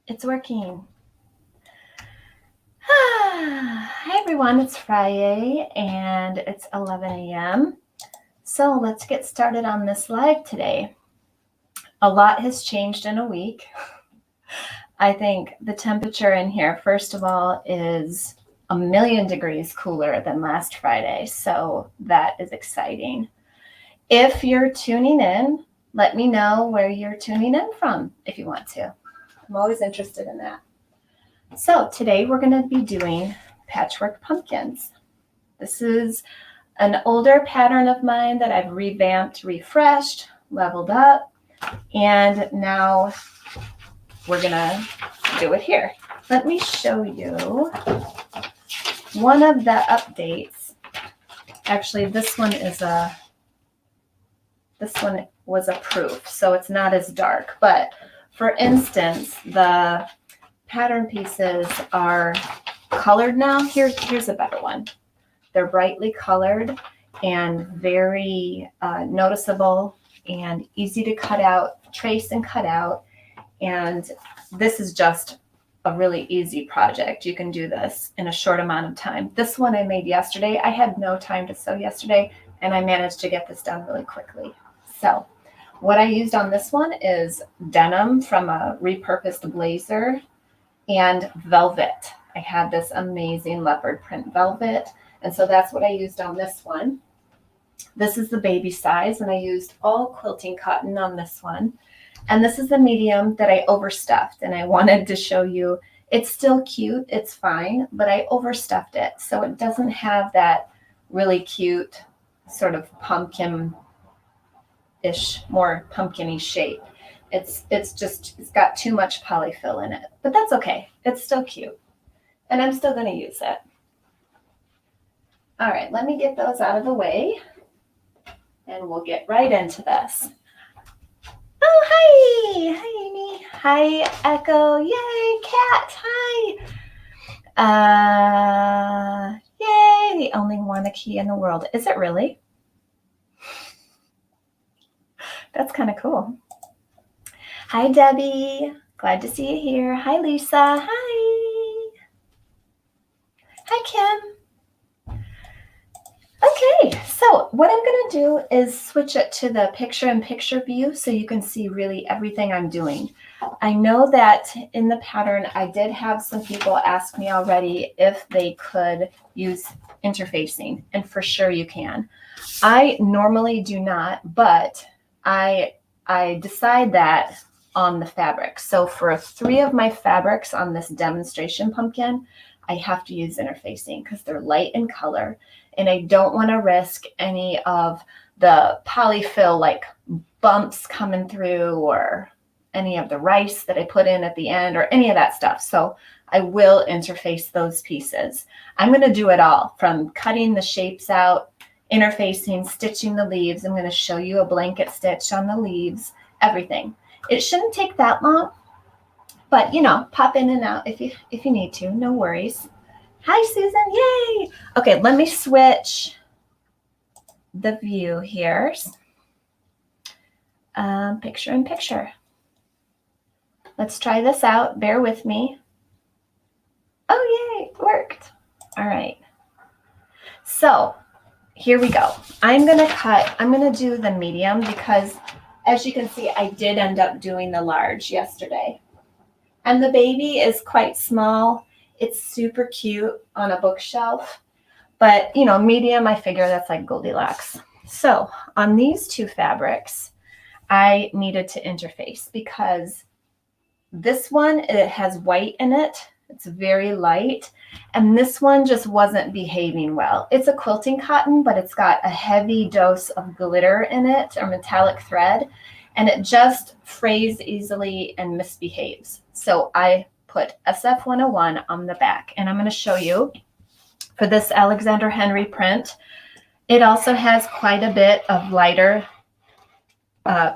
It's working. Hi everyone, it's Friday and it's 11 a.m. So let's get started on this live today. A lot has changed in a week. I think the temperature in here, first of all, is 1,000,000 degrees cooler than last Friday. So that is exciting. If you're tuning in, let me know where you're tuning in from if you want to. I'm always interested in that. So today we're going to be doing Patchwork Pumpkins. This is an older pattern of mine that I've revamped, refreshed, leveled up, and now we're going to do it here. Let me show you one of the updates. Actually, this one was a proof, so it's not as dark. But for instance, the pattern pieces are colored now. Here's a better one. They're brightly colored and very noticeable and easy to cut out, trace and cut out. And this is just a really easy project. You can do this in a short amount of time. This one I made yesterday. I had no time to sew yesterday, and I managed to get this done really quickly. So what I used on this one is denim from a repurposed blazer and velvet. I had this amazing leopard print velvet, and so that's what I used on this one. This is the baby size, and I used all quilting cotton on this one. And this is the medium that I overstuffed, and I wanted to show you it's still cute, it's fine, but I overstuffed it so it doesn't have that really cute sort of pumpkin-ish, more pumpkin-y shape. It's got too much polyfill in it, but that's okay. It's still cute, and I'm still going to use it. All right, let me get those out of the way, and we'll get right into this. Oh, hi. Hi, Amy. Hi, Echo. Yay, Cat. Hi. Yay, the only one key in the world. Is it really? That's kind of cool. Hi, Debbie. Glad to see you here. Hi, Lisa. Hi. Hi, Kim. Okay, so what I'm going to do is switch it to the picture-in-picture view so you can see really everything I'm doing. I know that in the pattern, I did have some people ask me already if they could use interfacing, and for sure you can. I normally do not, but I decide that on the fabric. So for 3 of my fabrics on this demonstration pumpkin, I have to use interfacing because they're light in color, and I don't want to risk any of the polyfill like bumps coming through or any of the rice that I put in at the end or any of that stuff. So I will interface those pieces. I'm going to do it all from cutting the shapes out, interfacing, stitching the leaves. I'm going to show you a blanket stitch on the leaves, everything. It shouldn't take that long, but you know, pop in and out if you need to, no worries. Hi, Susan. Yay. Okay, let me switch the view here. Picture in picture. Let's try this out. Bear with me. Oh, yay, it worked. All right. So here we go. I'm going to do the medium because as you can see, I did end up doing the large yesterday. And the baby is quite small. It's super cute on a bookshelf, but you know, medium, I figure that's like Goldilocks. So on these 2 fabrics, I needed to interface because this one, it has white in it. It's very light. And this one just wasn't behaving well. It's a quilting cotton, but it's got a heavy dose of glitter in it or metallic thread, and it just frays easily and misbehaves. So I put SF 101 on the back, and I'm going to show you for this Alexander Henry print. It also has quite a bit of lighter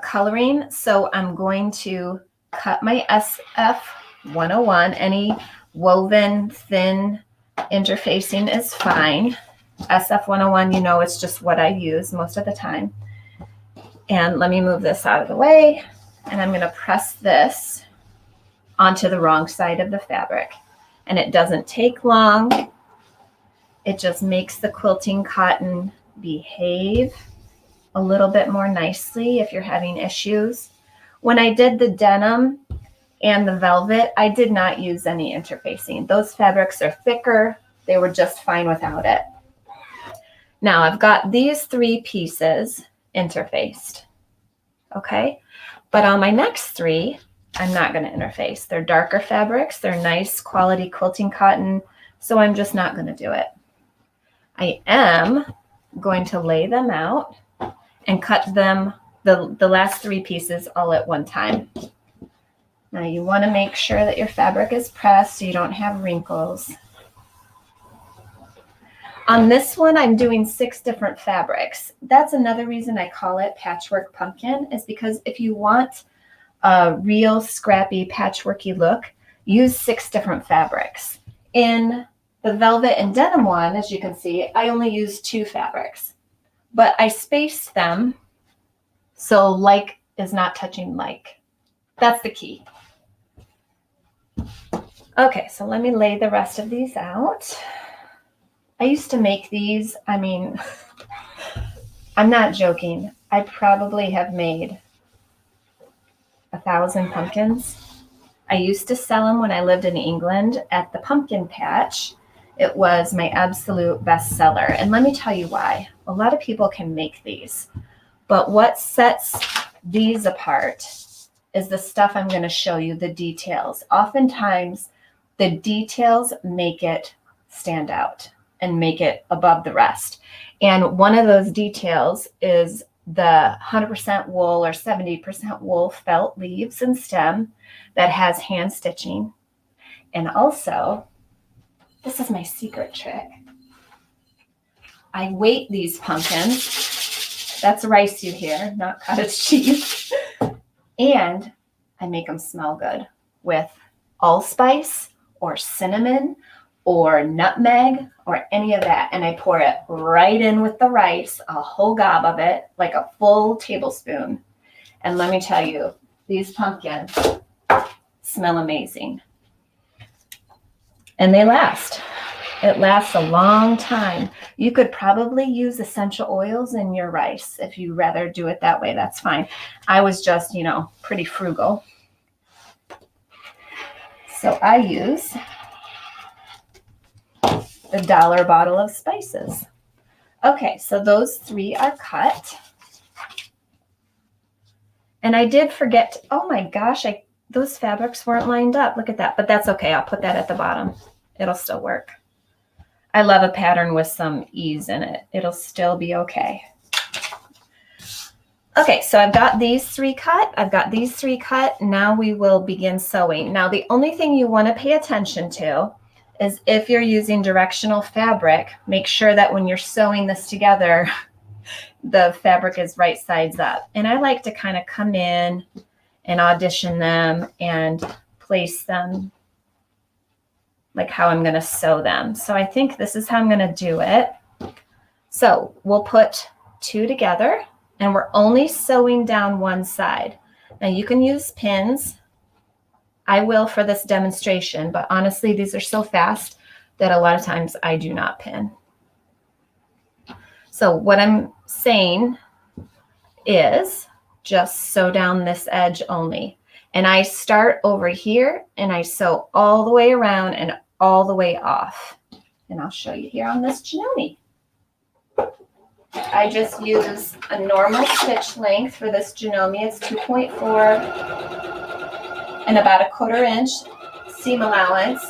coloring, so I'm going to cut my SF 101. Any woven thin interfacing is fine. SF 101, you know, it's just what I use most of the time. And let me move this out of the way, and I'm going to press this onto the wrong side of the fabric. And it doesn't take long. It just makes the quilting cotton behave a little bit more nicely if you're having issues. When I did the denim and the velvet, I did not use any interfacing. Those fabrics are thicker. They were just fine without it. Now I've got these 3 pieces interfaced, okay? But on my next 3, I'm not going to interface. They're darker fabrics. They're nice quality quilting cotton, so I'm just not going to do it. I am going to lay them out and cut them, the last 3 pieces all at one time. Now you want to make sure that your fabric is pressed so you don't have wrinkles. On this one, I'm doing 6 different fabrics. That's another reason I call it Patchwork Pumpkin, is because if you want a real scrappy patchworky look, use 6 different fabrics. In the velvet and denim one, as you can see, I only used 2 fabrics, but I spaced them so like is not touching like. That's the key. Okay, so let me lay the rest of these out. I used to make these, I mean, I'm not joking. I probably have made 1,000 pumpkins. I used to sell them when I lived in England at the pumpkin patch. It was my absolute best seller. And let me tell you why. A lot of people can make these, but what sets these apart is the stuff I'm going to show you, the details. Oftentimes, the details make it stand out and make it above the rest. And one of those details is the 100% wool or 70% wool felt leaves and stem that has hand stitching. And also, this is my secret trick. I weight these pumpkins. That's rice you hear, not cottage cheese. And I make them smell good with allspice or cinnamon or nutmeg or any of that. And I pour it right in with the rice, a whole gob of it, like a full tablespoon. And let me tell you, these pumpkins smell amazing. And they last. It lasts a long time. You could probably use essential oils in your rice if you rather do it that way. That's fine. I was just, pretty frugal. So I use the $1 bottle of spices. Okay, so those 3 are cut. And I did forget, oh my gosh, those fabrics weren't lined up. Look at that, but that's okay. I'll put that at the bottom. It'll still work. I love a pattern with some ease in it. It'll still be okay. Okay, so I've got these 3 cut. I've got these 3 cut. Now we will begin sewing. Now the only thing you want to pay attention to is if you're using directional fabric, make sure that when you're sewing this together, the fabric is right sides up. And I like to kind of come in and audition them and place them like how I'm going to sew them. So I think this is how I'm going to do it. So we'll put 2 together and we're only sewing down one side. Now you can use pins. I will for this demonstration, but honestly, these are so fast that a lot of times I do not pin. So what I'm saying is just sew down this edge only. And I start over here and I sew all the way around and all the way off. And I'll show you here on this Janoni. I just use a normal stitch length for this Janoni. It's 2.4 and about a 1/4 inch seam allowance.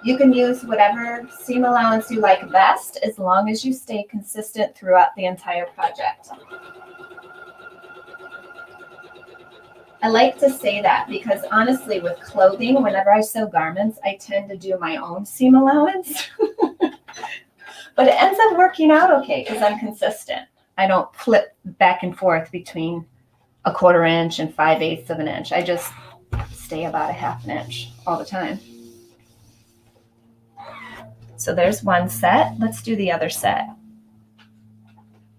You can use whatever seam allowance you like best as long as you stay consistent throughout the entire project. I like to say that because honestly with clothing, whenever I sew garments, I tend to do my own seam allowance. But it ends up working out okay because I'm consistent. I don't flip back and forth between a 1/4 inch and 5/8 of an inch. I just stay about a 1/2 inch all the time. So there's one set. Let's do the other set.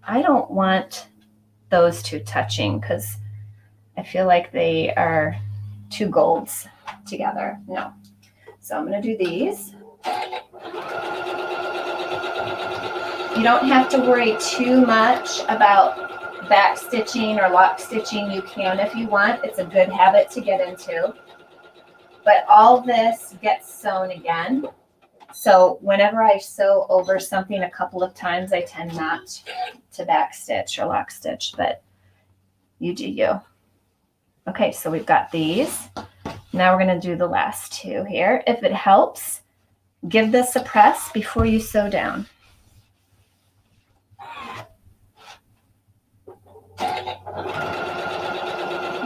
I don't want those 2 touching because I feel like they are 2 golds. together. No. So I'm going to do these. You don't have to worry too much about back stitching or lock stitching. You can if you want. It's a good habit to get into. But all this gets sewn again. So whenever I sew over something a couple of times, I tend not to back stitch or lock stitch, but you do you. Okay, so we've got these. Now we're going to do the last two here. If it helps, give this a press before you sew down.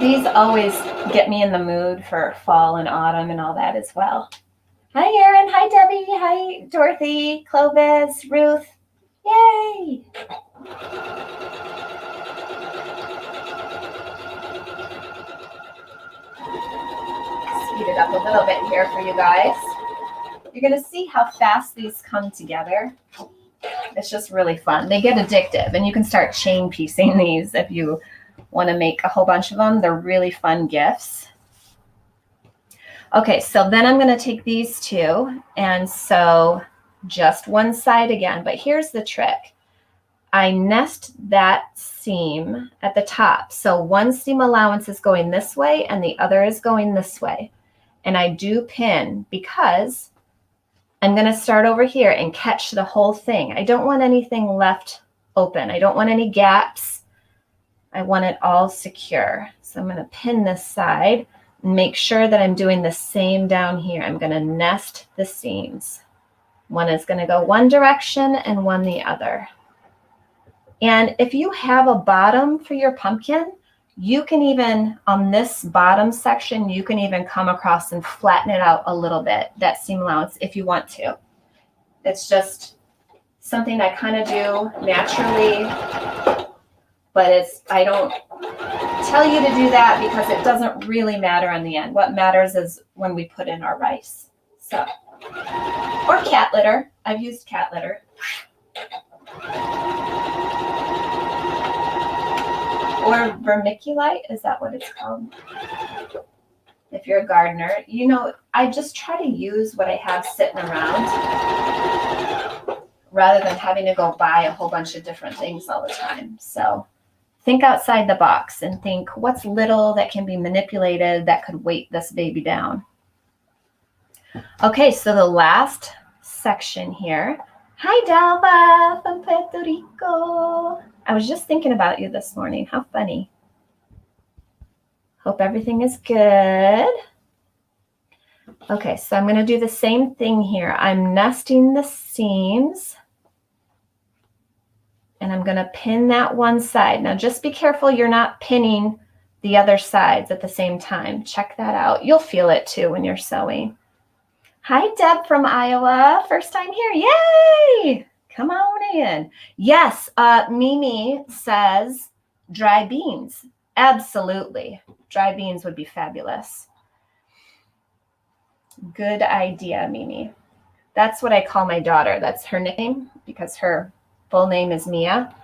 These always get me in the mood for fall and autumn and all that as well. Hi, Erin. Hi, Debbie. Hi, Dorothy, Clovis, Ruth. Yay! Speed it up a little bit here for you guys. You're going to see how fast these come together. It's just really fun. They get addictive, and you can start chain piecing these if you want to make a whole bunch of them. They're really fun gifts. Okay, so then I'm going to take these two and sew just one side again. But here's the trick. I nest that seam at the top. So one seam allowance is going this way and the other is going this way. And I do pin because I'm going to start over here and catch the whole thing. I don't want anything left open. I don't want any gaps. I want it all secure. So I'm going to pin this side and make sure that I'm doing the same down here. I'm going to nest the seams. One is going to go one direction and one the other. And if you have a bottom for your pumpkin, you can even, on this bottom section, you can even come across and flatten it out a little bit, that seam allowance, if you want to. It's just something I kind of do naturally, but I don't tell you to do that because it doesn't really matter in the end. What matters is when we put in our rice. So, or cat litter. I've used cat litter. Or vermiculite, is that what it's called? If you're a gardener, you know, I just try to use what I have sitting around rather than having to go buy a whole bunch of different things all the time. So think outside the box and think what's little that can be manipulated that could weight this baby down. Okay, so the last section here. Hi, Dalva from Puerto Rico. I was just thinking about you this morning. How funny. Hope everything is good. Okay, so I'm going to do the same thing here. I'm nesting the seams. And I'm going to pin that one side. Now, just be careful you're not pinning the other sides at the same time. Check that out. You'll feel it too when you're sewing. Hi, Deb from Iowa. First time here. Yay! Come on in. Yes, Mimi says dry beans. Absolutely. Dry beans would be fabulous. Good idea, Mimi. That's what I call my daughter. That's her nickname because her full name is Mia.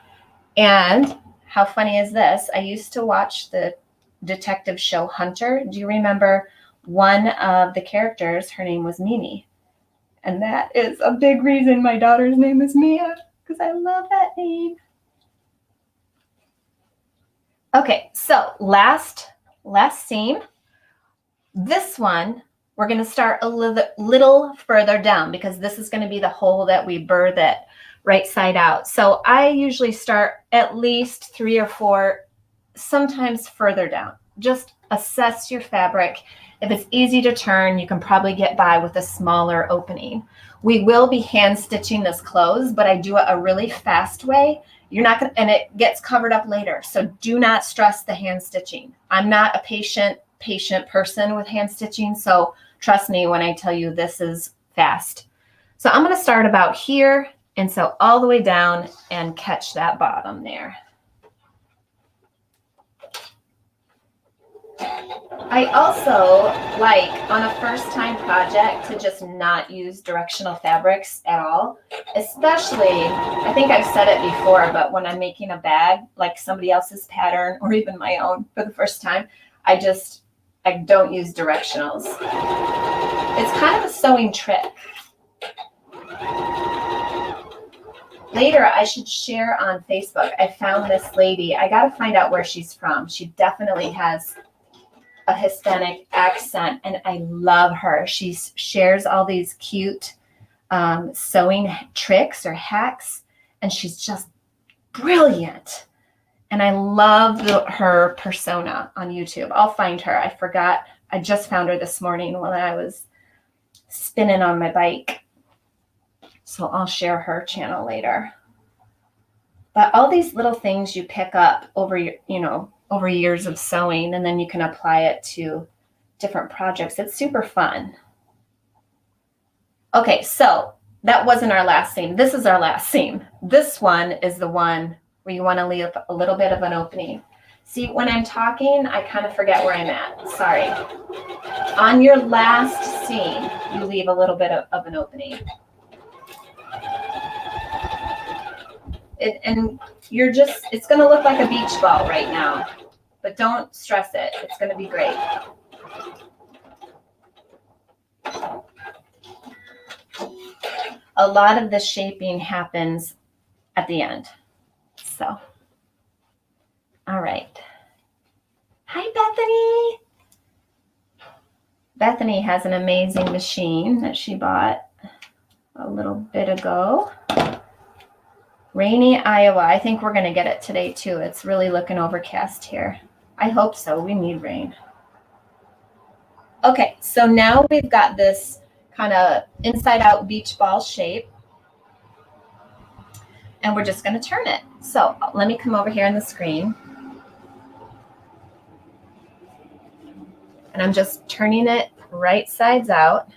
And how funny is this? I used to watch the detective show Hunter. Do you remember one of the characters? Her name was Mimi. And that is a big reason my daughter's name is Mia, because I love that name. Okay, so last seam. This one, we're going to start a little further down because this is going to be the hole that we burr that right side out. So I usually start at least 3 or 4, sometimes further down. Just assess your fabric. If it's easy to turn, you can probably get by with a smaller opening. We will be hand stitching this closed, but I do it a really fast way. You're not going to, and it gets covered up later. So do not stress the hand stitching. I'm not a patient person with hand stitching. So trust me when I tell you this is fast. So I'm going to start about here and sew all the way down and catch that bottom there. I also like on a first time project to just not use directional fabrics at all, especially, I think I've said it before, but when I'm making a bag like somebody else's pattern or even my own for the first time, I just I don't use directionals. It's kind of a sewing trick. Later, I should share on Facebook. I found this lady. I got to find out where she's from. She definitely has a Hispanic accent, and I love her. She shares all these cute sewing tricks or hacks, and she's just brilliant. And I love her persona on YouTube. I'll find her. I forgot. I just found her this morning when I was spinning on my bike. So I'll share her channel later. But all these little things you pick up over over years of sewing, and then you can apply it to different projects. It's super fun. Okay, so that wasn't our last seam. This is our last seam. This one is the one where you want to leave a little bit of an opening. See, when I'm talking, I kind of forget where I'm at. Sorry. On your last seam, you leave a little bit of an opening. And it's going to look like a beach ball right now, but don't stress it. It's going to be great. A lot of the shaping happens at the end. So, all right. Hi, Bethany. Bethany has an amazing machine that she bought a little bit ago. Rainy Iowa. I think we're going to get it today too. It's really looking overcast here. I hope so. We need rain. Okay, so now we've got this kind of inside out beach ball shape. And we're just going to turn it. So let me come over here on the screen. And I'm just turning it right sides out.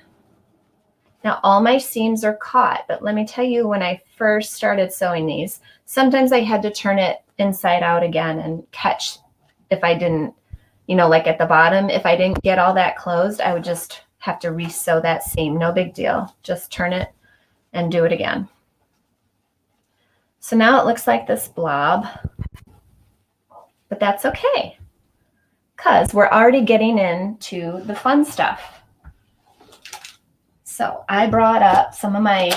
Now all my seams are caught, but let me tell you, when I first started sewing these, sometimes I had to turn it inside out again and catch if I didn't, like at the bottom, if I didn't get all that closed, I would just have to re-sew that seam. No big deal. Just turn it and do it again. So now it looks like this blob, but that's okay because we're already getting into the fun stuff. So I brought up some of my,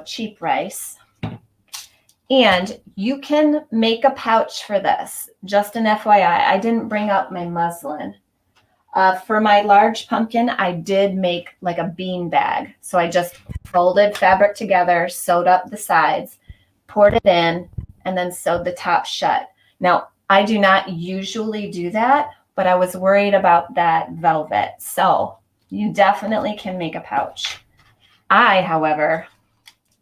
cheap rice, and you can make a pouch for this. Just an FYI, I didn't bring up my muslin. For my large pumpkin, I did make like a bean bag. So I just folded fabric together, sewed up the sides, poured it in, and then sewed the top shut. Now, I do not usually do that, but I was worried about that velvet. So you definitely can make a pouch. I, however,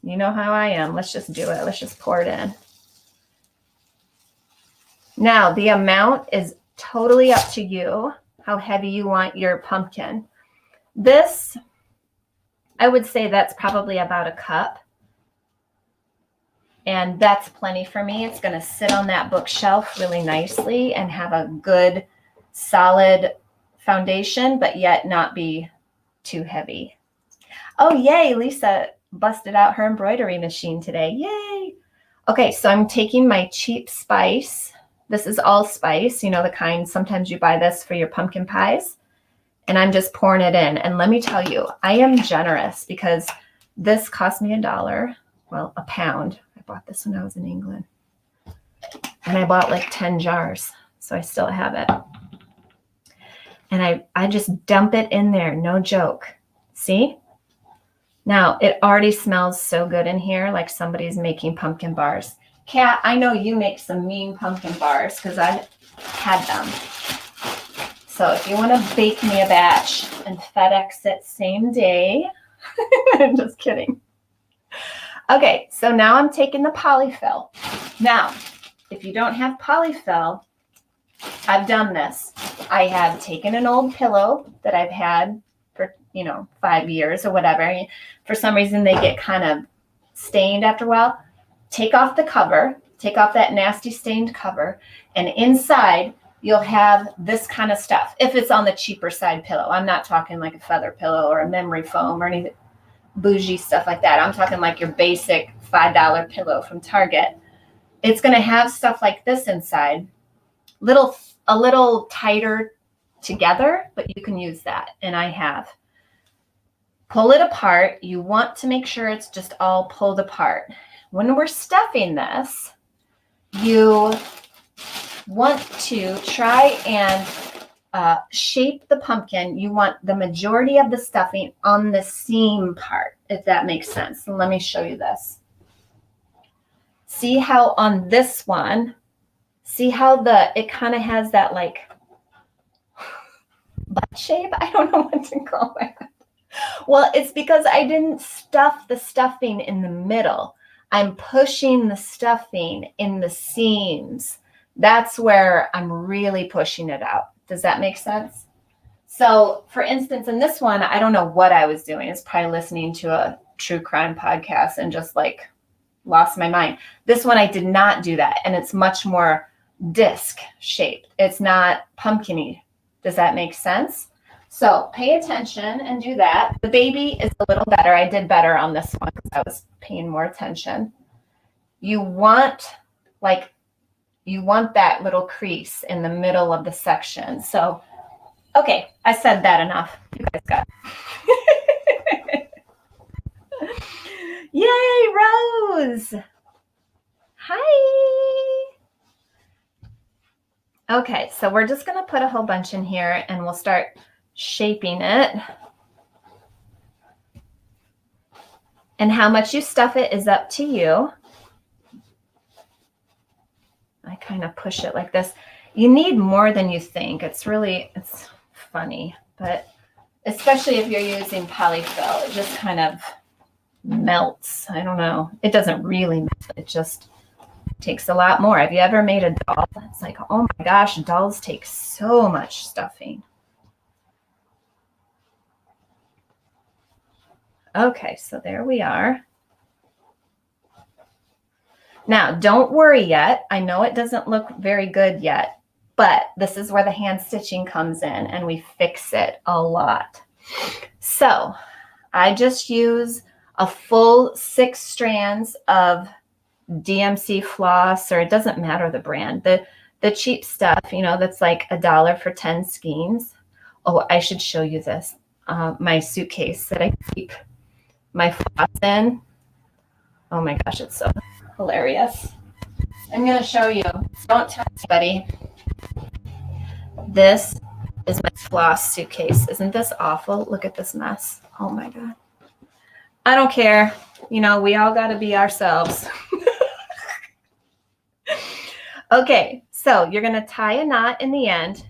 you know how I am. Let's just do it. Let's just pour it in. Now, the amount is totally up to you, how heavy you want your pumpkin. This, I would say that's probably about a cup. And that's plenty for me. It's going to sit on that bookshelf really nicely and have a good, solid foundation, but yet not be too heavy. Oh, yay, Lisa busted out her embroidery machine today. Yay. Okay, so I'm taking my cheap spice. This is allspice, the kind, sometimes you buy this for your pumpkin pies. And I'm just pouring it in. And let me tell you, I am generous because this cost me $1. Well, a pound. I bought this when I was in England. And I bought like 10 jars. So I still have it. And I just dump it in there. No joke. See? Now, it already smells so good in here, like somebody's making pumpkin bars. Kat, I know you make some mean pumpkin bars because I had them. So if you want to bake me a batch and FedEx it same day, I'm just kidding. Okay, so now I'm taking the polyfill. Now, if you don't have polyfill, I've done this. I have taken an old pillow that I've had for, 5 years or whatever. For some reason, they get kind of stained after a while. Take off the cover, take off that nasty stained cover, and inside you'll have this kind of stuff. If it's on the cheaper side pillow, I'm not talking like a feather pillow or a memory foam or any bougie stuff like that. I'm talking like your basic $5 pillow from Target. It's going to have stuff like this inside, a little tighter together, but you can use that, and I have. Pull it apart. You want to make sure it's just all pulled apart. When we're stuffing this, you want to try and shape the pumpkin. You want the majority of the stuffing on the seam part, if that makes sense. And let me show you this. See how on this one, see how it kind of has that like butt shape? I don't know what to call it. Well, it's because I didn't stuff the stuffing in the middle. I'm pushing the stuffing in the seams. That's where I'm really pushing it out. Does that make sense? So for instance, in this one, I don't know what I was doing. It's probably listening to a true crime podcast and just like lost my mind. This one, I did not do that. And it's much more disc shaped. It's not pumpkin-y. Does that make sense? So pay attention and do that. The baby is a little better. I did better on this one because I was paying more attention. You want that little crease in the middle of the section. So, okay, I said that enough. You guys got it. Yay, Rose. Hi. Okay, so we're just going to put a whole bunch in here and we'll start shaping it. And how much you stuff it is up to you. I kind of push it like this. You need more than you think. It's funny, but especially if you're using polyfill, it just kind of melts. I don't know. It doesn't really melt. It just takes a lot more. Have you ever made a doll? It's like, oh my gosh, dolls take so much stuffing. Okay, so there we are. Now, don't worry yet. I know it doesn't look very good yet, but this is where the hand stitching comes in and we fix it a lot. So I just use a full 6 strands of DMC floss, or it doesn't matter the brand. The cheap stuff, that's like $1 for 10 skeins. Oh, I should show you this. My suitcase that I keep my floss in. Oh my gosh, it's so hilarious. I'm going to show you. Don't tell anybody. This is my floss suitcase. Isn't this awful? Look at this mess. Oh my God. I don't care. We all got to be ourselves. Okay, so you're going to tie a knot in the end.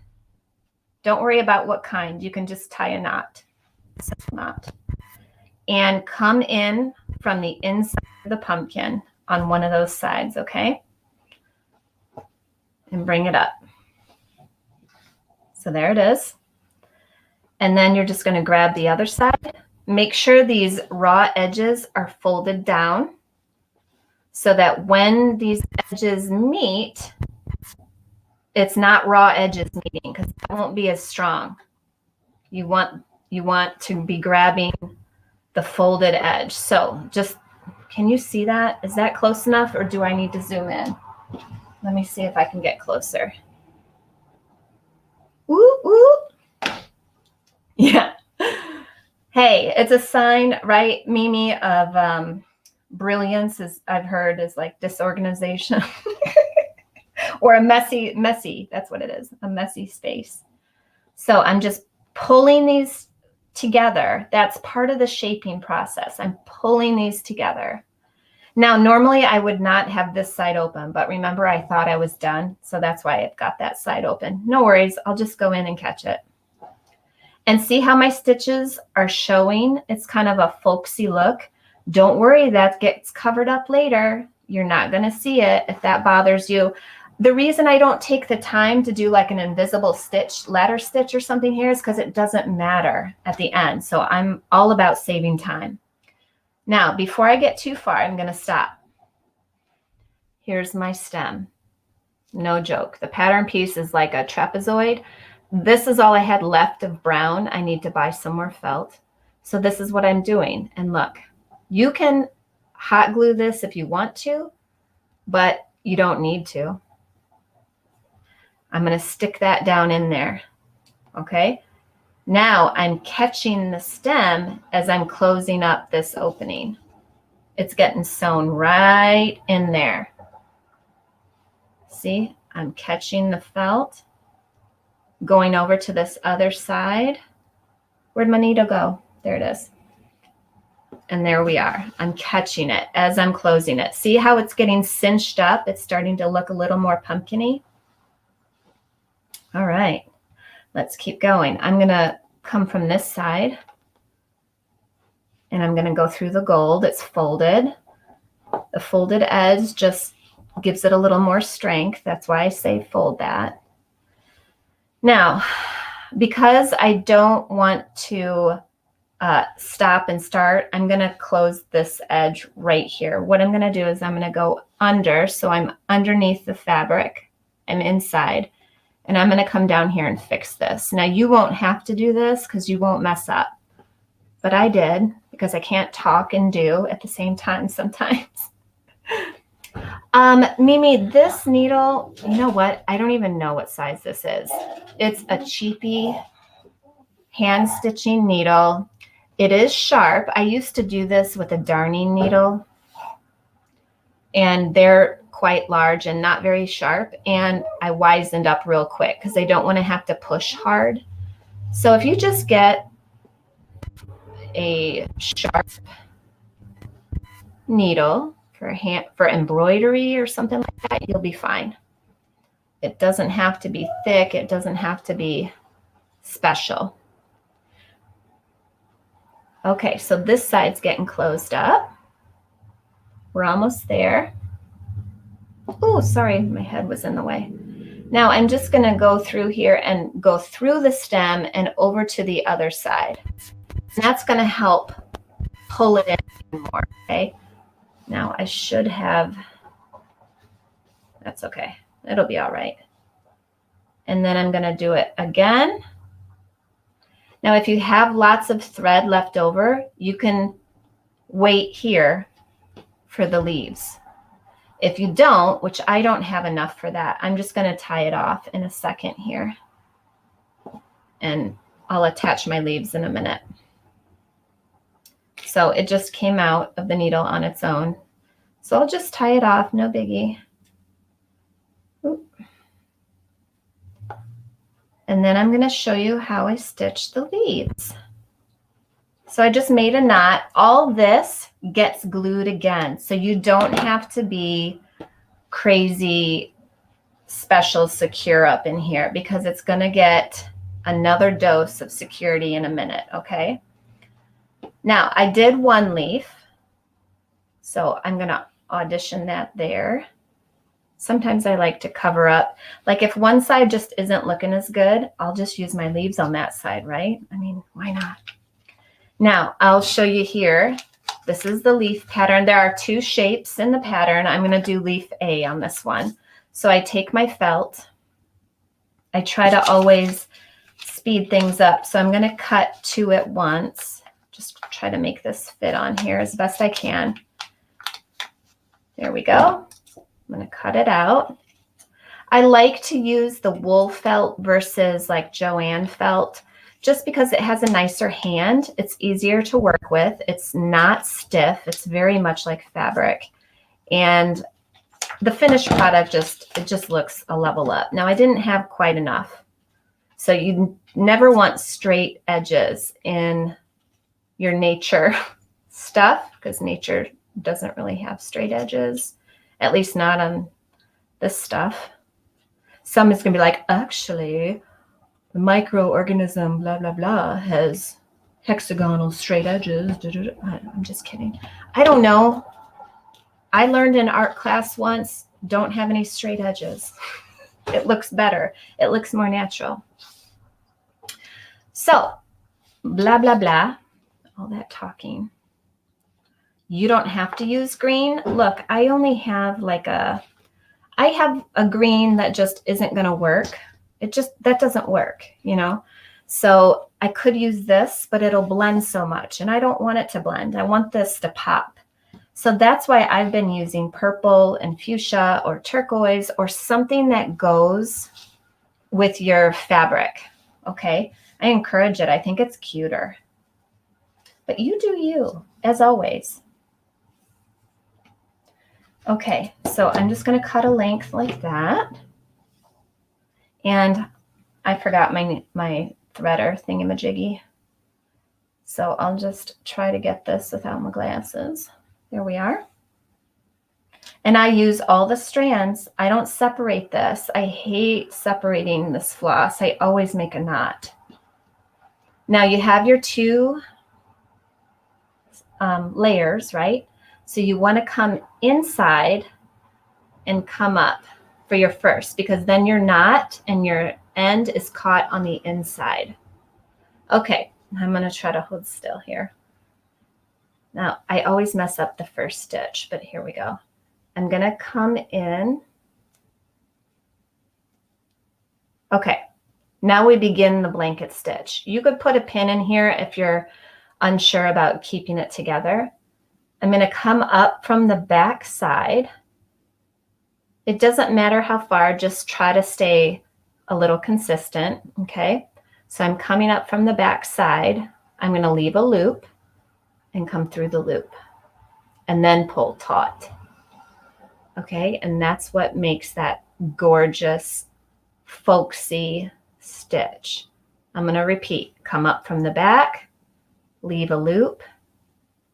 Don't worry about what kind. You can just tie a knot. Knot. And come in from the inside of the pumpkin on one of those sides, okay? And bring it up. So there it is. And then you're just going to grab the other side. Make sure these raw edges are folded down so that when these edges meet, it's not raw edges meeting because that won't be as strong. You want to be grabbing the folded edge. So just, can you see that? Is that close enough or do I need to zoom in? Let me see if I can get closer. Ooh, ooh. Yeah. Hey, it's a sign, right, Mimi, of brilliance, I've heard is like disorganization. Or a messy, that's what it is, a messy space. So I'm just pulling these together. That's part of the shaping process. I'm pulling these together. Now, normally I would not have this side open, but remember I thought I was done. So that's why I've got that side open. No worries. I'll just go in and catch it. And see how my stitches are showing? It's kind of a folksy look. Don't worry, that gets covered up later. You're not going to see it if that bothers you. The reason I don't take the time to do like an invisible stitch, ladder stitch or something here is because it doesn't matter at the end. So I'm all about saving time. Now, before I get too far, I'm going to stop. Here's my stem. No joke. The pattern piece is like a trapezoid. This is all I had left of brown. I need to buy some more felt. So this is what I'm doing. And look, you can hot glue this if you want to, but you don't need to. I'm going to stick that down in there. okay? Now I'm catching the stem as I'm closing up this opening. It's getting sewn right in there. See, I'm catching the felt, going over to this other side. Where'd my needle go? There it is. And there we are. I'm catching it as I'm closing it. See how it's getting cinched up? It's starting to look a little more pumpkin-y. All right, let's keep going. I'm gonna come from this side and I'm gonna go through the gold. It's folded. The folded edge just gives it a little more strength. That's why I say fold that. Now, because I don't want to stop and start, I'm going to close this edge right here. What I'm going to do is I'm going to go under, so I'm underneath the fabric. I'm inside, and I'm going to come down here and fix this. Now, you won't have to do this because you won't mess up, but I did because I can't talk and do at the same time sometimes. Mimi, this needle, you know what? I don't even know what size this is. It's a cheapy hand stitching needle. It is sharp. I used to do this with a darning needle, and they're quite large and not very sharp. And I wisened up real quick because I don't want to have to push hard. So if you just get a sharp needle for embroidery or something like that, you'll be fine. It doesn't have to be thick. It doesn't have to be special. Okay, so this side's getting closed up. We're almost there. Oh, sorry, my head was in the way. Now I'm just going to go through here and go through the stem and over to the other side. And that's going to help pull it in more, okay? Now I should have, that's okay. It'll be all right. And then I'm going to do it again. Now, if you have lots of thread left over, you can wait here for the leaves. If you don't, which I don't have enough for that, I'm just going to tie it off in a second here. And I'll attach my leaves in a minute. So it just came out of the needle on its own. So I'll just tie it off, no biggie. Oop. And then I'm going to show you how I stitch the leaves. So I just made a knot. All this gets glued again. So you don't have to be crazy special secure up in here because it's going to get another dose of security in a minute, okay? Now, I did one leaf, so I'm going to audition that there. Sometimes I like to cover up. Like if one side just isn't looking as good, I'll just use my leaves on that side, right? I mean, why not? Now, I'll show you here. This is the leaf pattern. There are two shapes in the pattern. I'm going to do leaf A on this one. So I take my felt. I try to always speed things up. So I'm going to cut two at once. Just try to make this fit on here as best I can. There we go. I'm going to cut it out. I like to use the wool felt versus like Joanne felt just because it has a nicer hand. It's easier to work with. It's not stiff. It's very much like fabric. And the finished product just looks a level up. Now I didn't have quite enough. So you never want straight edges in your nature stuff because nature doesn't really have straight edges. At least not on this stuff. Some is going to be like, actually, the microorganism, blah, blah, blah, has hexagonal straight edges. I'm just kidding. I don't know. I learned in art class once, don't have any straight edges. It looks better. It looks more natural. So, blah, blah, blah, all that talking. You don't have to use green. Look, I only have I have a green that just isn't going to work. That doesn't work, you know? So I could use this, but it'll blend so much and I don't want it to blend. I want this to pop. So that's why I've been using purple and fuchsia or turquoise or something that goes with your fabric. Okay, I encourage it. I think it's cuter. But you do you, as always. Okay, so I'm just going to cut a length like that. And I forgot my threader thingamajiggy. So I'll just try to get this without my glasses. There we are. And I use all the strands. I don't separate this. I hate separating this floss. I always make a knot. Now you have your two layers, right? So you want to come inside and come up for your first, because then your knot and your end is caught on the inside. Okay, I'm going to try to hold still here. Now, I always mess up the first stitch, but here we go. I'm going to come in. Okay, now we begin the blanket stitch. You could put a pin in here if you're unsure about keeping it together. I'm going to come up from the back side. It doesn't matter how far, just try to stay a little consistent, okay? So I'm coming up from the back side. I'm going to leave a loop and come through the loop and then pull taut. Okay, and that's what makes that gorgeous, folksy stitch. I'm going to repeat. Come up from the back, leave a loop,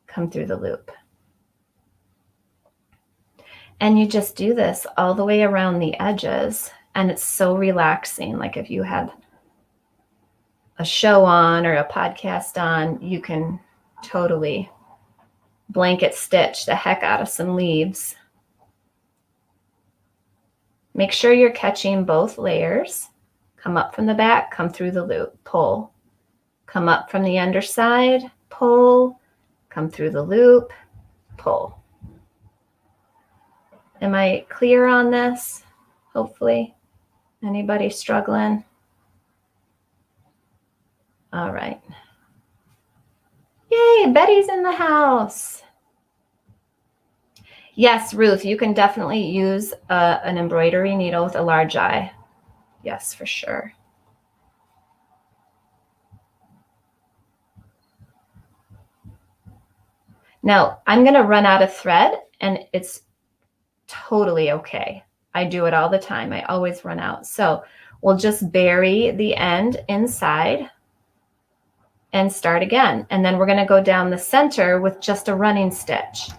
come through the loop. And you just do this all the way around the edges, and it's so relaxing. Like if you had a show on or a podcast on, you can totally blanket stitch the heck out of some leaves. Make sure you're catching both layers. Come up from the back, come through the loop, pull. Come up from the underside, pull, come through the loop, pull. Am I clear on this? Hopefully. Anybody struggling? All right. Yay, Betty's in the house. Yes, Ruth, you can definitely use an embroidery needle with a large eye. Yes, for sure. Now, I'm going to run out of thread, and it's totally okay. I do it all the time. I always run out. So we'll just bury the end inside and start again. And then we're going to go down the center with just a running stitch.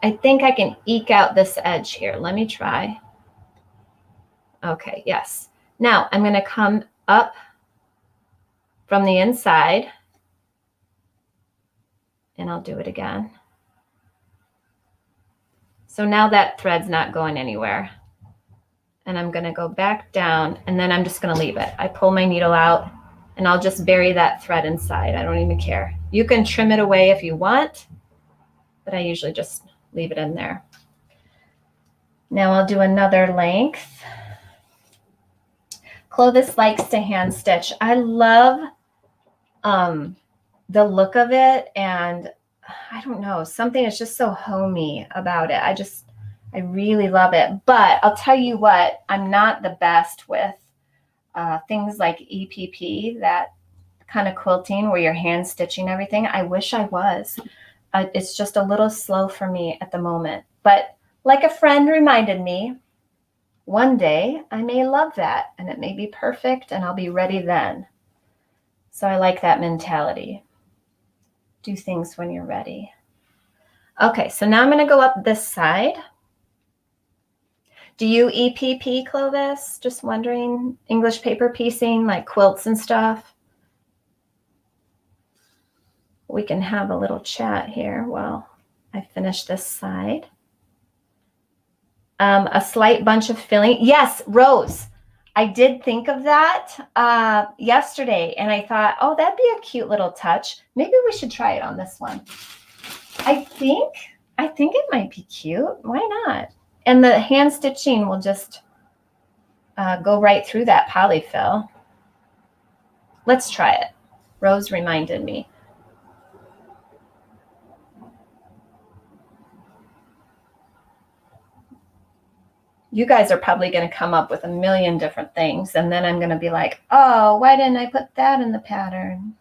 I think I can eke out this edge here. Let me try. Okay, yes. Now I'm going to come up from the inside, and I'll do it again. So now that thread's not going anywhere. And I'm going to go back down, and then I'm just going to leave it. I pull my needle out, and I'll just bury that thread inside. I don't even care. You can trim it away if you want, but I usually just leave it in there. Now I'll do another length. Clovis likes to hand stitch. I love the look of it, and I don't know, something is just so homey about it. I really love it. But I'll tell you what, I'm not the best with things like EPP, that kind of quilting where you're hand stitching everything. I wish I was. It's just a little slow for me at the moment. But like a friend reminded me, one day I may love that, and it may be perfect, and I'll be ready then. So I like that mentality. Do things when you're ready. Okay, so now I'm going to go up this side. Do you EPP, Clovis? Just wondering. English paper piecing, like quilts and stuff. We can have a little chat here while I finish this side. A slight bunch of filling. Yes, Rose. I did think of that yesterday, and I thought, oh, that'd be a cute little touch. Maybe we should try it on this one. I think it might be cute. Why not? And the hand stitching will just go right through that polyfill. Let's try it. Rose reminded me. You guys are probably going to come up with a million different things. And then I'm going to be like, oh, why didn't I put that in the pattern?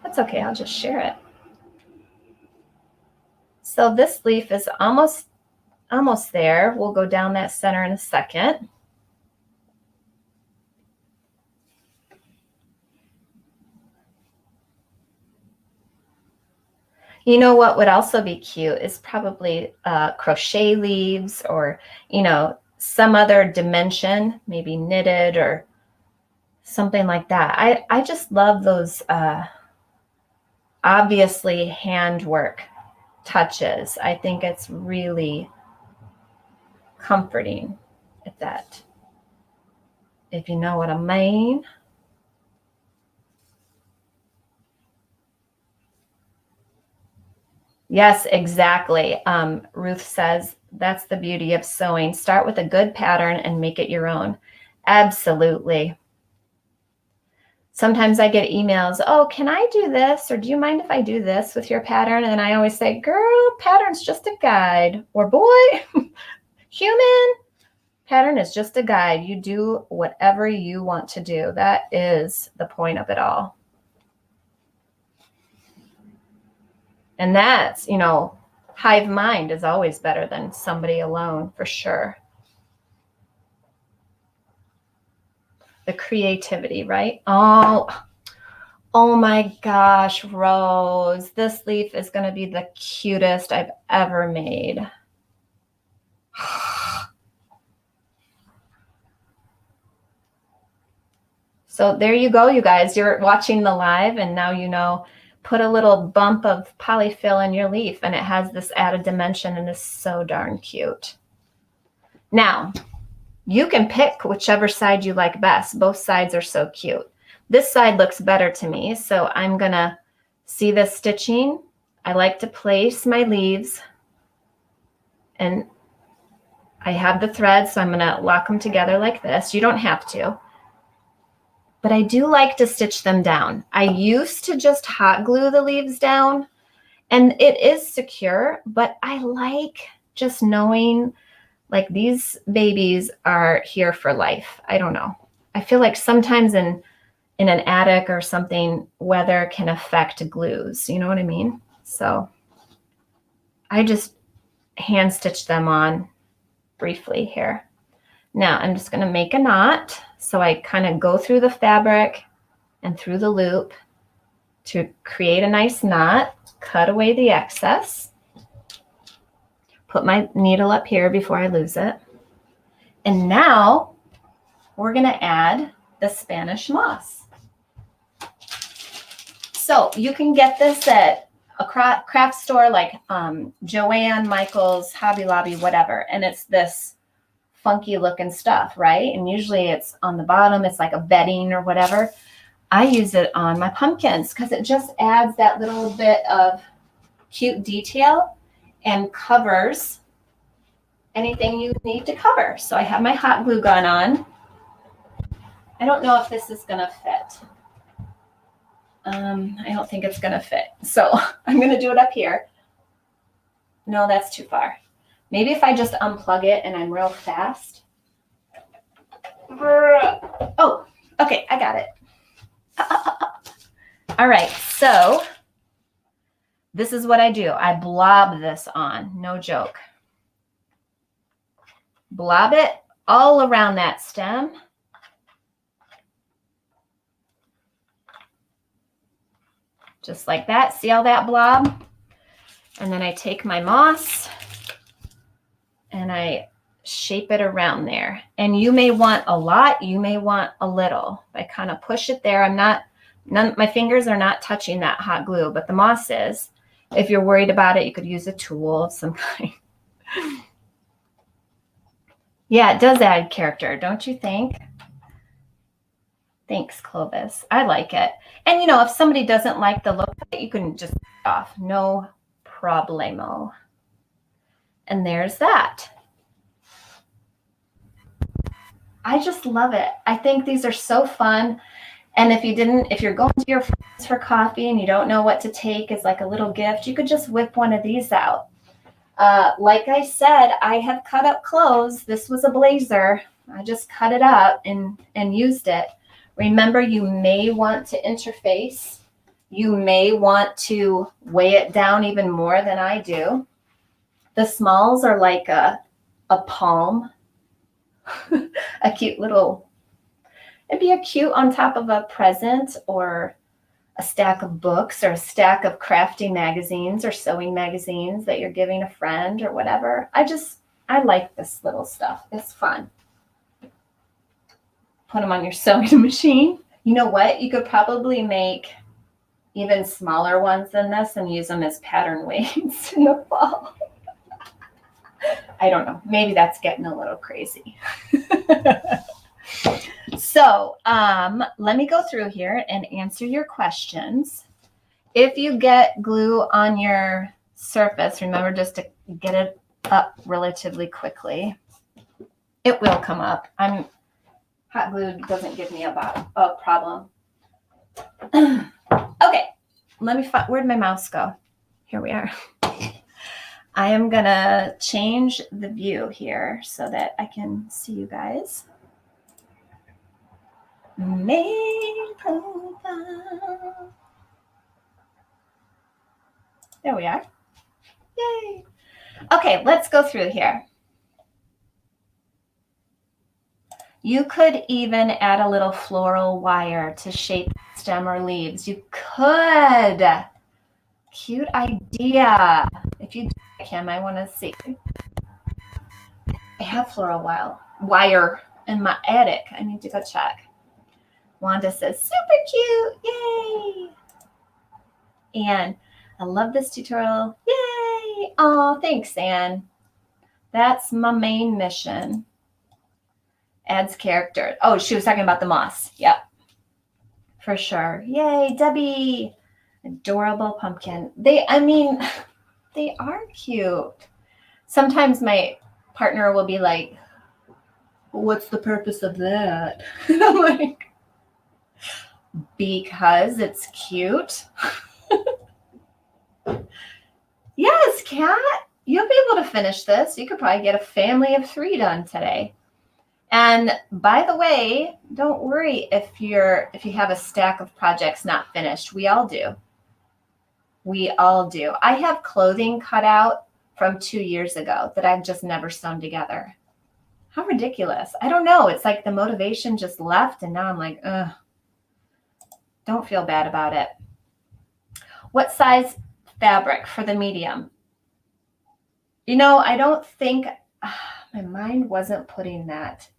That's okay. I'll just share it. So this leaf is almost there. We'll go down that center in a second. You know what would also be cute is probably crochet leaves, or, you know, some other dimension, maybe knitted or something like that. I just love those obviously handwork touches. I think it's really comforting at that, if you know what I mean. Yes, exactly. Ruth says that's the beauty of sewing. Start with a good pattern and make it your own. Absolutely. Sometimes I get emails, oh, can I do this? Or do you mind if I do this with your pattern? And I always say, girl, pattern's just a guide. Or boy, human, pattern is just a guide. You do whatever you want to do. That is the point of it all. And that's, you know, hive mind is always better than somebody alone, for sure. The creativity, right? Oh my gosh, Rose, this leaf is going to be the cutest I've ever made. So there you go, you guys. You're watching the live, and now you know. Put a little bump of polyfill in your leaf, and it has this added dimension, and is so darn cute. Now, you can pick whichever side you like best. Both sides are so cute. This side looks better to me, so I'm gonna see the stitching. I like to place my leaves, and I have the thread, so I'm gonna lock them together like this. You don't have to. But I do like to stitch them down. I used to just hot glue the leaves down, and it is secure, but I like just knowing like these babies are here for life. I don't know. I feel like sometimes in an attic or something, weather can affect glues. You know what I mean? So I just hand stitch them on briefly here. Now I'm just going to make a knot. So I kind of go through the fabric and through the loop to create a nice knot, cut away the excess, put my needle up here before I lose it. And now we're going to add the Spanish moss. So you can get this at a craft store like Joann, Michael's, Hobby Lobby, whatever. And it's this funky looking stuff, right? And usually it's on the bottom, it's like a bedding or whatever. I use it on my pumpkins because it just adds that little bit of cute detail and covers anything you need to cover. So I have my hot glue gun on. I don't know if this is gonna fit. I don't think it's gonna fit. So I'm gonna do it up here. No, that's too far. Maybe if I just unplug it and I'm real fast. Oh, okay, I got it. All right, so this is what I do. I blob this on, no joke. Blob it all around that stem. Just like that. See all that blob? And then I take my moss and I shape it around there. And you may want a lot, you may want a little. I kind of push it there. My fingers are not touching that hot glue, but the moss is. If you're worried about it, you could use a tool of some kind. Yeah, it does add character, don't you think? Thanks, Clovis. I like it. And you know, if somebody doesn't like the look of it, you can just take it off. No problemo. And there's that. I just love it. I think these are so fun. And if you're going to your friends for coffee and you don't know what to take as like a little gift, you could just whip one of these out. Like I said, I have cut up clothes. This was a blazer. I just cut it up and used it. Remember, you may want to interface. You may want to weigh it down even more than I do. The smalls are like a palm, a cute little, it'd be a cute on top of a present or a stack of books or a stack of crafty magazines or sewing magazines that you're giving a friend or whatever. I like this little stuff. It's fun. Put them on your sewing machine. You know what? You could probably make even smaller ones than this and use them as pattern weights in the fall. I don't know. Maybe that's getting a little crazy. So let me go through here and answer your questions. If you get glue on your surface, remember just to get it up relatively quickly. It will come up. Hot glue doesn't give me a problem. Okay, let me find, where'd my mouse go? Here we are. I am gonna change the view here so that I can see you guys. Main profile. There we are. Yay. Okay, let's go through here. You could even add a little floral wire to shape the stem or leaves. You could. Cute idea. If you do that, Kim, I want to see. I have floral wire in my attic. I need to go check. Wanda says, super cute. Yay. And I love this tutorial. Yay. Oh, thanks, Anne. That's my main mission. Adds character. Oh, she was talking about the moss. Yep. For sure. Yay, Debbie. Adorable pumpkin. They are cute. Sometimes my partner will be like, what's the purpose of that? I'm like, because it's cute. Yes, Kat, you'll be able to finish this. You could probably get a family of 3 done today. And by the way, don't worry if you have a stack of projects not finished. We all do. We all do. I have clothing cut out from 2 years ago that I've just never sewn together. How ridiculous. I don't know. It's like the motivation just left and now I'm like, ugh. Don't feel bad about it. What size fabric for the medium? You know, I don't think, my mind wasn't putting that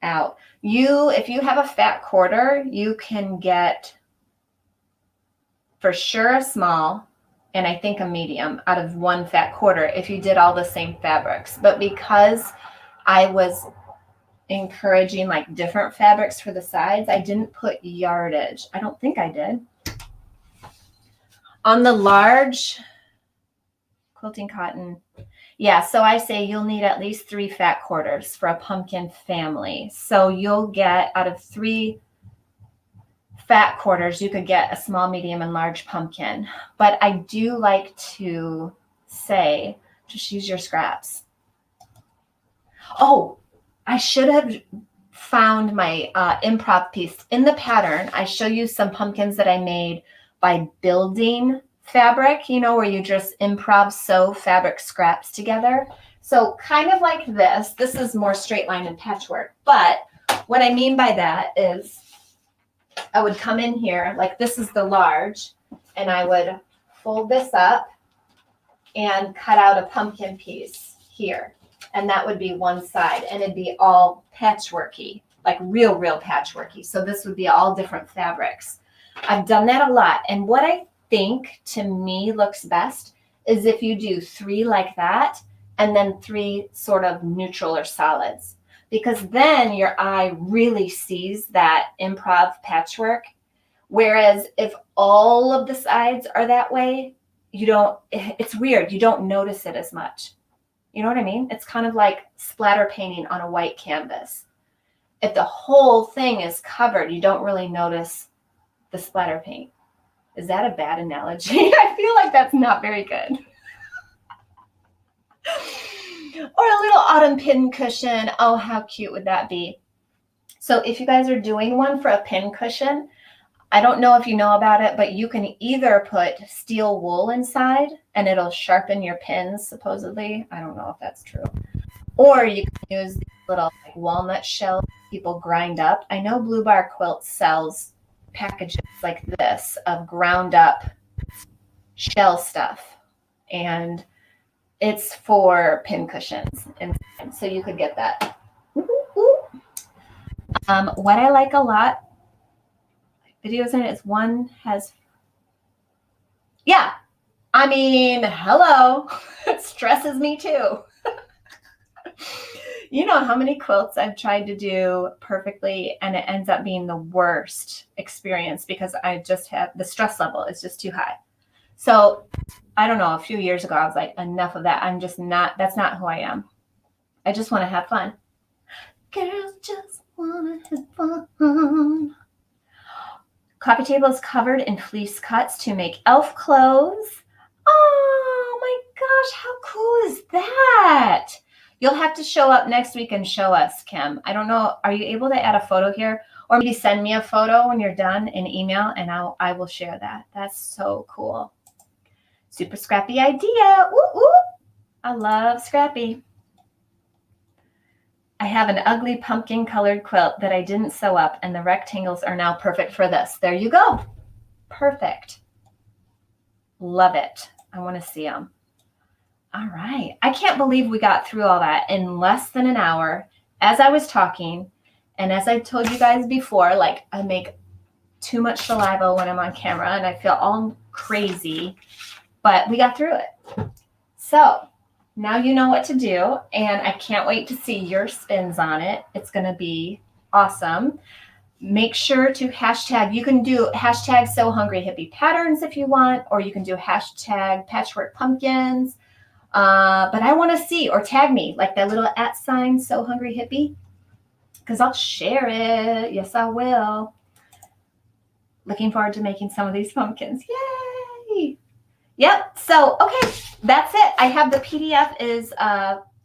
out. If you have a fat quarter, you can get for sure a small and I think a medium out of one fat quarter if you did all the same fabrics. But because I was encouraging like different fabrics for the sides, I didn't put yardage. I don't think I did. On the large quilting cotton, yeah, so I say you'll need at least 3 fat quarters for a pumpkin family. So you'll get out of 3 fat quarters, you could get a small, medium, and large pumpkin. But I do like to say, just use your scraps. Oh, I should have found my improv piece. In the pattern, I show you some pumpkins that I made by building fabric, you know, where you just improv sew fabric scraps together. So kind of like this. This is more straight line and patchwork. But what I mean by that is I would come in here, like this is the large, and I would fold this up and cut out a pumpkin piece here. And that would be one side, and it'd be all patchworky, like real patchworky. So this would be all different fabrics. I've done that a lot. And what I think to me looks best is if you do 3 like that, and then 3 sort of neutral or solids, because then your eye really sees that improv patchwork. Whereas if all of the sides are that way, it's weird. You don't notice it as much. You know what I mean? It's kind of like splatter painting on a white canvas. If the whole thing is covered, you don't really notice the splatter paint. Is that a bad analogy? I feel like that's not very good. Or a little autumn pin cushion. Oh, how cute would that be? So if you guys are doing one for a pin cushion, I don't know if you know about it, but you can either put steel wool inside and it'll sharpen your pins, supposedly. I don't know if that's true. Or you can use these little like walnut shells people grind up. I know Blue Bar Quilt sells packages like this of ground up shell stuff. And it's for pin cushions. And so you could get that. What I like a lot, videos in it, is one has, yeah, I mean, hello, it stresses me too. You know how many quilts I've tried to do perfectly and it ends up being the worst experience because I just have, the stress level is just too high. So I don't know, a few years ago, I was like, enough of that. I'm just not, that's not who I am. I just want to have fun. Girls just want to have fun. Coffee table is covered in fleece cuts to make elf clothes. Oh my gosh, how cool is that? You'll have to show up next week and show us, Kim. I don't know, are you able to add a photo here? Or maybe send me a photo when you're done in email and I will share that. That's so cool. Super scrappy idea. Ooh, ooh. I love scrappy. I have an ugly pumpkin colored quilt that I didn't sew up and the rectangles are now perfect for this. There you go. Perfect. Love it. I want to see them. All right. I can't believe we got through all that in less than an hour as I was talking. And as I told you guys before, like I make too much saliva when I'm on camera and I feel all crazy, but we got through it. So now you know what to do, and I can't wait to see your spins on it. It's going to be awesome. Make sure to hashtag, you can do hashtag So Hungry Hippie Patterns if you want, or you can do hashtag Patchwork Pumpkins. But I want to see, or tag me, like that little @ sign, So Hungry Hippie, because I'll share it. Yes, I will. Looking forward to making some of these pumpkins. Yay! Yep. So, okay, that's it. I have the PDF is,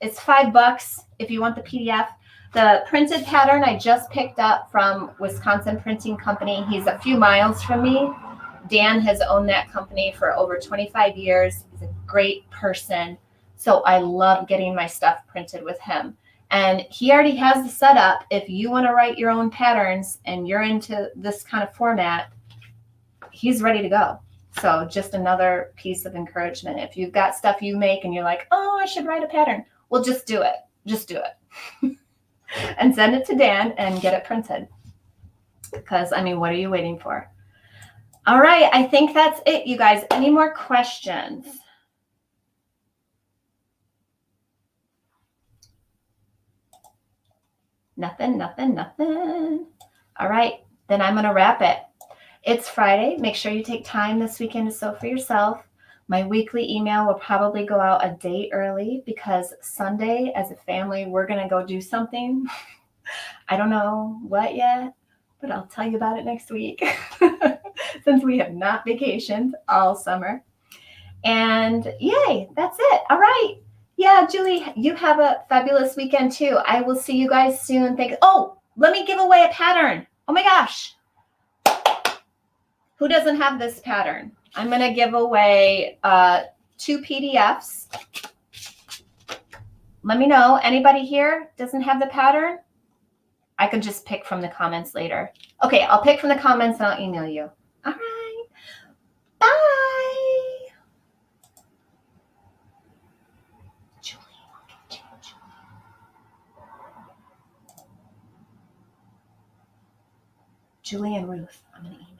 it's $5 if you want the PDF. The printed pattern I just picked up from Wisconsin Printing Company. He's a few miles from me. Dan has owned that company for over 25 years. He's a great person. So I love getting my stuff printed with him. And he already has the setup. If you want to write your own patterns and you're into this kind of format, he's ready to go. So just another piece of encouragement. If you've got stuff you make and you're like, oh, I should write a pattern, well, just do it. Just do it. And send it to Dan and get it printed. Because, I mean, what are you waiting for? All right, I think that's it, you guys. Any more questions? Nothing, nothing, nothing. All right, then I'm going to wrap it. It's Friday. Make sure you take time this weekend to sew for yourself. My weekly email will probably go out a day early because Sunday, as a family, we're going to go do something. I don't know what yet, but I'll tell you about it next week since we have not vacationed all summer. And yay, that's it. All right. Yeah, Julie, you have a fabulous weekend too. I will see you guys soon. Thanks. Oh, let me give away a pattern. Oh my gosh. Who doesn't have this pattern? I'm going to give away 2 PDFs. Let me know. Anybody here doesn't have the pattern? I could just pick from the comments later. Okay, I'll pick from the comments and I'll email you. All right. Bye. Julie and Ruth. I'm going to email.